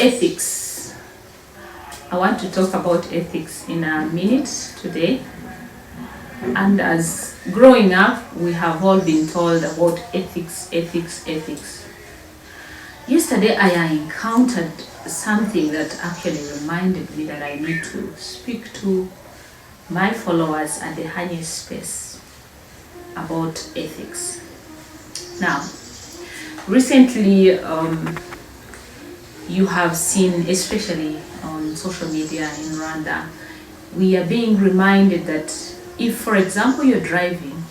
Ethics. I want to talk about ethics in a minute today. And as growing up, we have all been told about ethics. Yesterday, I encountered something that actually reminded me that I need to speak to my followers at the Agnes space about ethics. Now, recently, you have seen, especially on social media in Rwanda, we are being reminded that if, for example, you're driving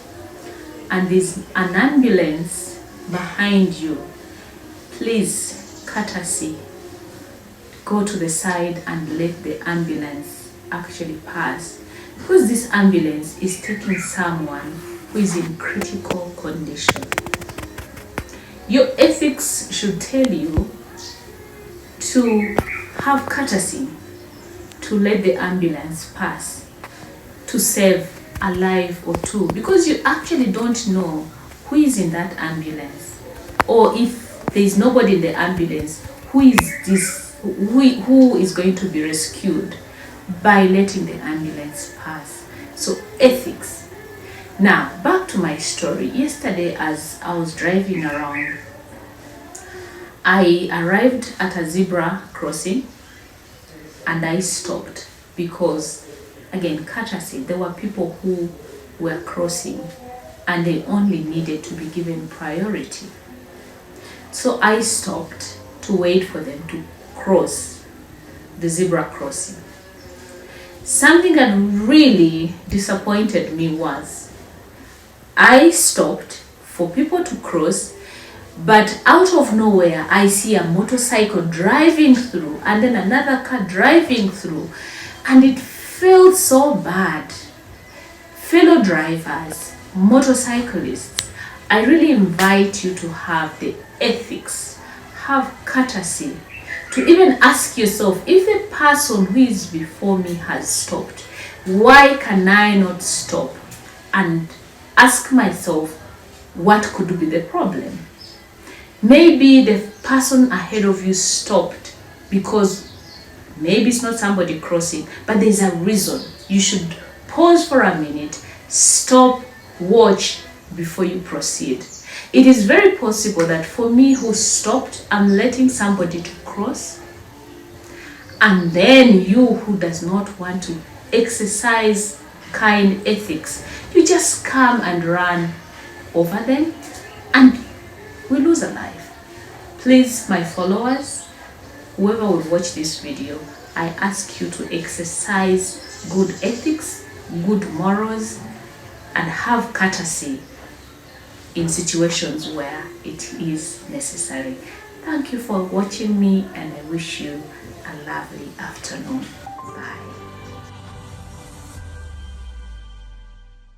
and there's an ambulance behind you, please, courtesy, go to the side and let the ambulance actually pass, because this ambulance is taking someone who is in critical condition. Your ethics should tell you to have courtesy to let the ambulance pass to save a life or two, because you actually don't know who is in that ambulance, or if there is nobody in the ambulance, who is going to be rescued by letting the ambulance pass. So ethics. Now back to my story. Yesterday, as I was driving around, I arrived at a zebra crossing and I stopped because, again, courtesy, there were people who were crossing and they only needed to be given priority. So I stopped to wait for them to cross the zebra crossing. Something that really disappointed me was I stopped for people to cross, but out of nowhere, I see a motorcycle driving through and then another car driving through, and it felt so bad. Fellow drivers, motorcyclists, I really invite you to have the ethics, have courtesy, to even ask yourself, if the person who is before me has stopped, why can I not stop? And ask myself, what could be the problem? Maybe the person ahead of you stopped because maybe it's not somebody crossing, but there's a reason. You should pause for a minute, stop, watch before you proceed. It is very possible that for me who stopped, I'm letting somebody to cross, and then you who does not want to exercise kind ethics, you just come and run over them and we lose a life. Please, my followers, whoever will watch this video, I ask you to exercise good ethics, good morals, and have courtesy in situations where it is necessary. Thank you for watching me, and I wish you a lovely afternoon. Bye.